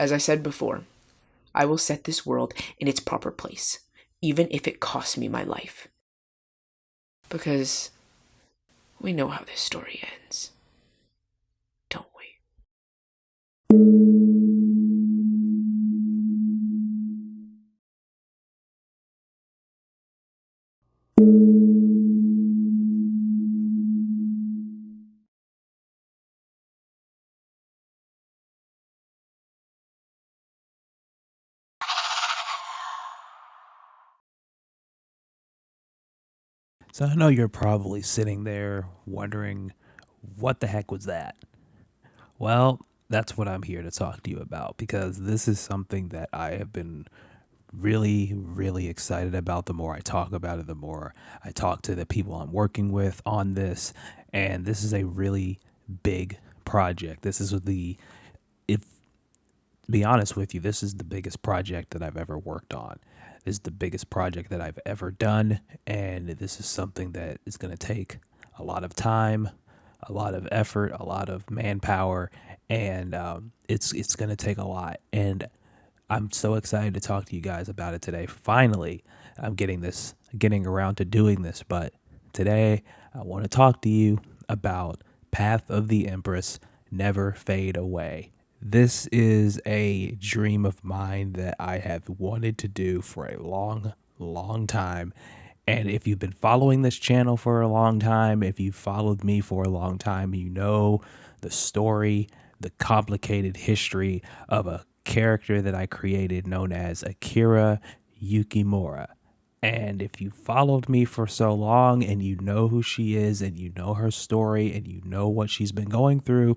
As I said before, I will set this world in its proper place, even if it costs me my life. Because we know how this story ends, don't we? So I know you're probably sitting there wondering, what the heck was that? Well, that's what I'm here to talk to you about because this is something that I have been really, really excited about. The more I talk about it, the more I talk to the people I'm working with on this. And this is a really big project. This is if to be honest with you, this is the biggest project that I've ever worked on. This is the biggest project that I've ever done, and this is something that is going to take a lot of time, a lot of effort, a lot of manpower, and it's going to take a lot. And I'm so excited to talk to you guys about it today. Finally, I'm getting around to doing this, but today I want to talk to you about Path of the Empress, Never Fade Away. This is a dream of mine that I have wanted to do for a long, long time. And if you've been following this channel for a long time, if you've followed me for a long time, you know the story, the complicated history of a character that I created known as Akira Yukimura. And if you followed me for so long and you know who she is and you know her story and you know what she's been going through,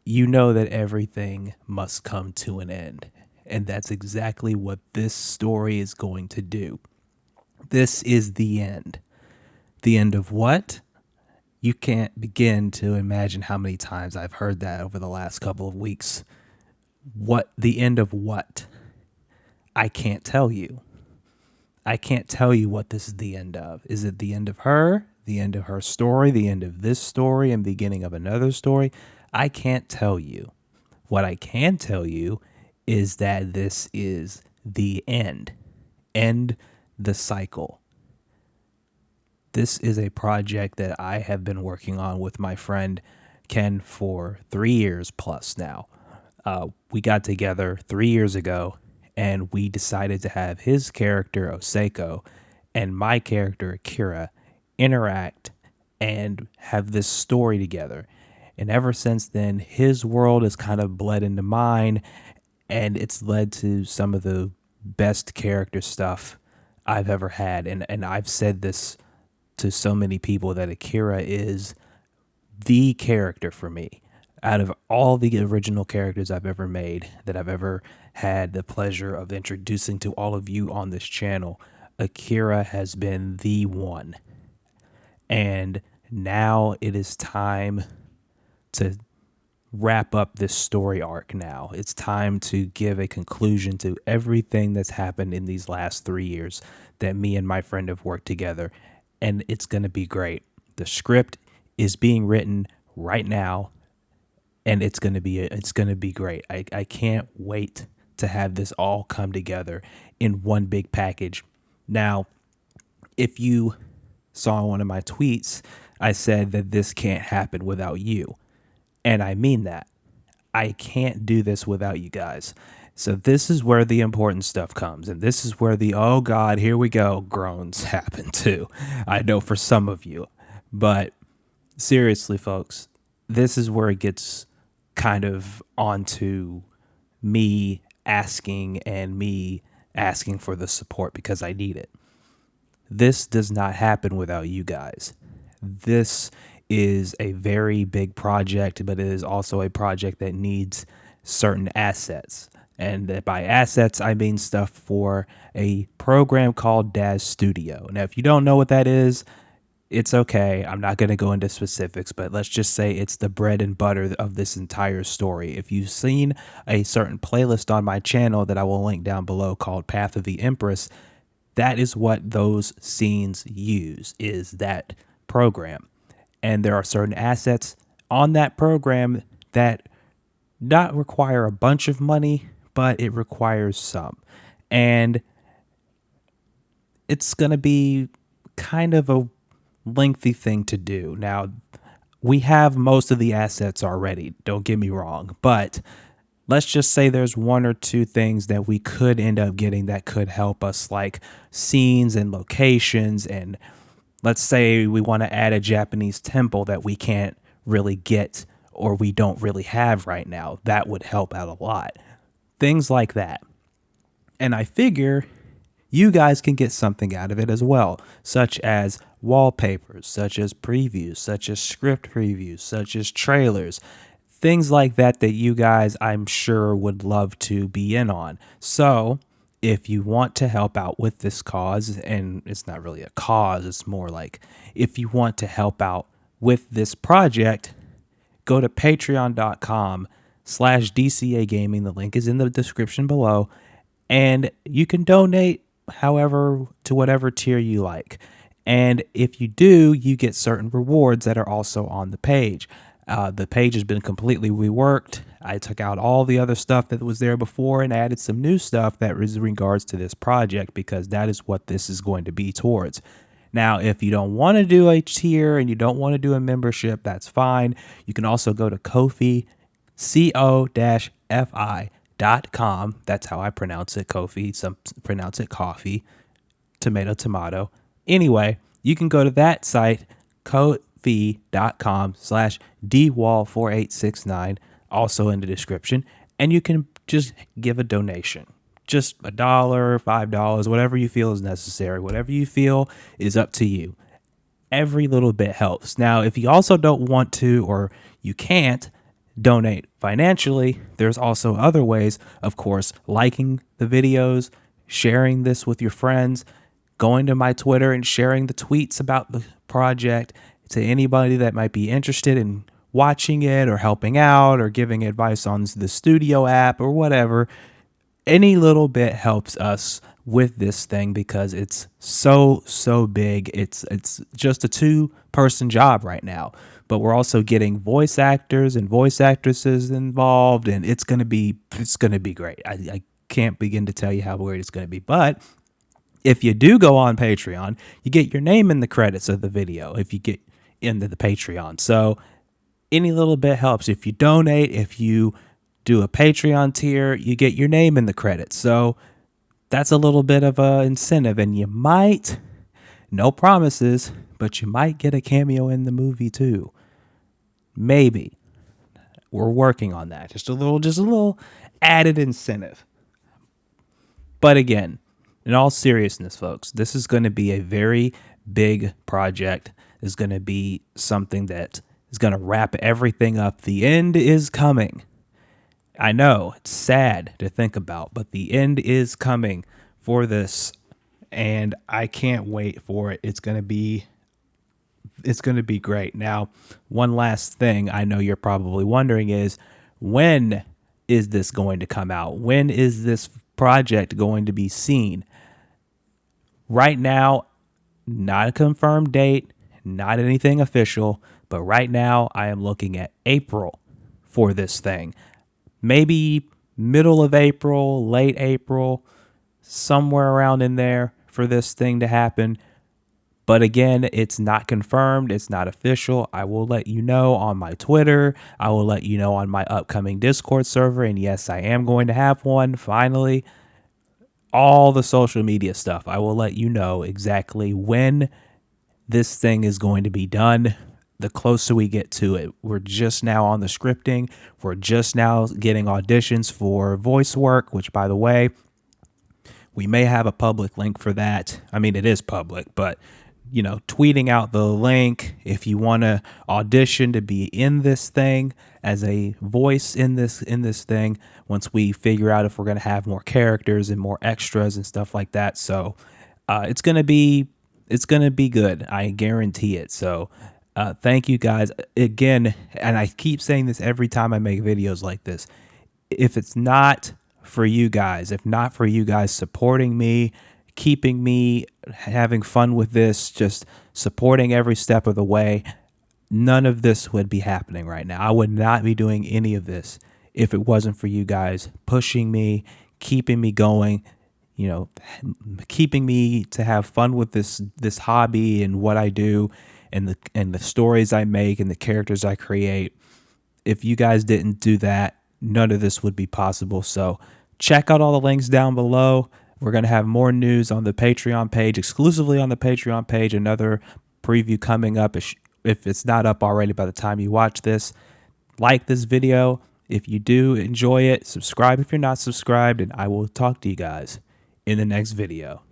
you know that everything must come to an end. And that's exactly what this story is going to do. This is the end. The end of what? You can't begin to imagine how many times I've heard that over the last couple of weeks. What? The end of what? I can't tell you. I can't tell you what this is the end of. Is it the end of her? The end of her story? The end of this story and beginning of another story? I can't tell you. What I can tell you is that this is the end. End the cycle. This is a project that I have been working on with my friend Ken for 3 years plus now. We got together 3 years ago and we decided to have his character Oseko and my character Akira interact and have this story together. And ever since then, his world has kind of bled into mine, and it's led to some of the best character stuff I've ever had. And I've said this to so many people that Akira is the character for me. Out of all the original characters I've ever made, that I've ever had the pleasure of introducing to all of you on this channel, Akira has been the one. And now it is time to wrap up this story arc now. It's time to give a conclusion to everything that's happened in these last 3 years that me and my friend have worked together. And it's going to be great. The script is being written right now, and it's going to be great. I can't wait to have this all come together in one big package. Now, if you saw one of my tweets, I said that this can't happen without you. And I mean that. I can't do this without you guys. So this is where the important stuff comes. And this is where the, oh God, here we go, groans happen too. I know for some of you. But seriously, folks, this is where it gets kind of onto me asking for the support because I need it. This does not happen without you guys. This is a very big project, but it is also a project that needs certain assets. And by assets, I mean stuff for a program called Daz Studio. Now, if you don't know what that is, it's okay. I'm not going to go into specifics, but let's just say it's the bread and butter of this entire story. If you've seen a certain playlist on my channel that I will link down below called Path of the Empress, that is what those scenes use, is that program. And there are certain assets on that program that not require a bunch of money, but it requires some. And it's going to be kind of a lengthy thing to do. Now, we have most of the assets already, don't get me wrong, but let's just say there's one or two things that we could end up getting that could help us, like scenes and locations. And let's say we want to add a Japanese temple that we can't really get or we don't really have right now. That would help out a lot. Things like that. And I figure you guys can get something out of it as well, such as wallpapers, such as previews, such as script previews, such as trailers, things like that that you guys, I'm sure, would love to be in on. So, if you want to help out with this cause, and it's not really a cause, it's more like if you want to help out with this project, go to patreon.com/DCA Gaming. The link is in the description below. And you can donate however to whatever tier you like. And if you do, you get certain rewards that are also on the page. The page has been completely reworked. I took out all the other stuff that was there before and added some new stuff that is in regards to this project because that is what this is going to be towards. Now, if you don't want to do a tier and you don't want to do a membership, that's fine. You can also go to Ko-fi, co-fi.com. That's how I pronounce it, Ko-fi. Some pronounce it coffee, tomato, tomato. Anyway, you can go to that site, ko-fi.com/dwall4869, also in the description, and you can just give a donation. Just $1, $5, whatever you feel is necessary. Whatever you feel is up to you. Every little bit helps. Now, if you also don't want to or you can't donate financially, there's also other ways, of course, liking the videos, sharing this with your friends, going to my Twitter and sharing the tweets about the project to anybody that might be interested in watching it or helping out or giving advice on the studio app or whatever. Any little bit helps us with this thing because it's so big. It's just a two-person job right now, but we're also getting voice actors and voice actresses involved, and it's gonna be great. I can't begin to tell you how great it's gonna be. But if you do go on Patreon, you get your name in the credits of the video if you get into the Patreon. So any little bit helps. If you donate, if you do a Patreon tier, you get your name in the credits. So that's a little bit of a incentive, and you might, no promises, but you might get a cameo in the movie too. Maybe. We're working on that. Just a little added incentive. But again, in all seriousness, folks, this is going to be a very big project. It's going to be something that is going to wrap everything up. The end is coming. I know it's sad to think about, but the end is coming for this, and I can't wait for it. It's going to be great. Now, one last thing I know you're probably wondering is, when is this going to come out? When is this project going to be seen? Right now, not a confirmed date, not anything official, but right now I am looking at April for this thing. Maybe middle of April, late April, somewhere around in there for this thing to happen. But again, it's not confirmed. It's not official. I will let you know on my Twitter. I will let you know on my upcoming Discord server. And yes, I am going to have one finally. All the social media stuff. I will let you know exactly when this thing is going to be done. The closer we get to it, we're just now on the scripting. We're just now getting auditions for voice work, which, by the way, we may have a public link for that. I mean, it is public, but tweeting out the link if you want to audition to be in this thing as a voice in this thing. Once we figure out if we're going to have more characters and more extras and stuff like that, so it's gonna be good. I guarantee it. So thank you guys again, and I keep saying this every time I make videos like this. If it's not for you guys, if not for you guys supporting me, keeping me having fun with this, just supporting every step of the way, none of this would be happening right now. I would not be doing any of this if it wasn't for you guys pushing me, keeping me going, you know, keeping me to have fun with this hobby and what I do, and the stories I make and the characters I create. If you guys didn't do that, none of this would be possible. So check out all the links down below. We're going to have more news on the Patreon page, exclusively on the Patreon page. Another preview coming up if it's not up already by the time you watch this. Like this video. If you do enjoy it, subscribe if you're not subscribed, and I will talk to you guys in the next video.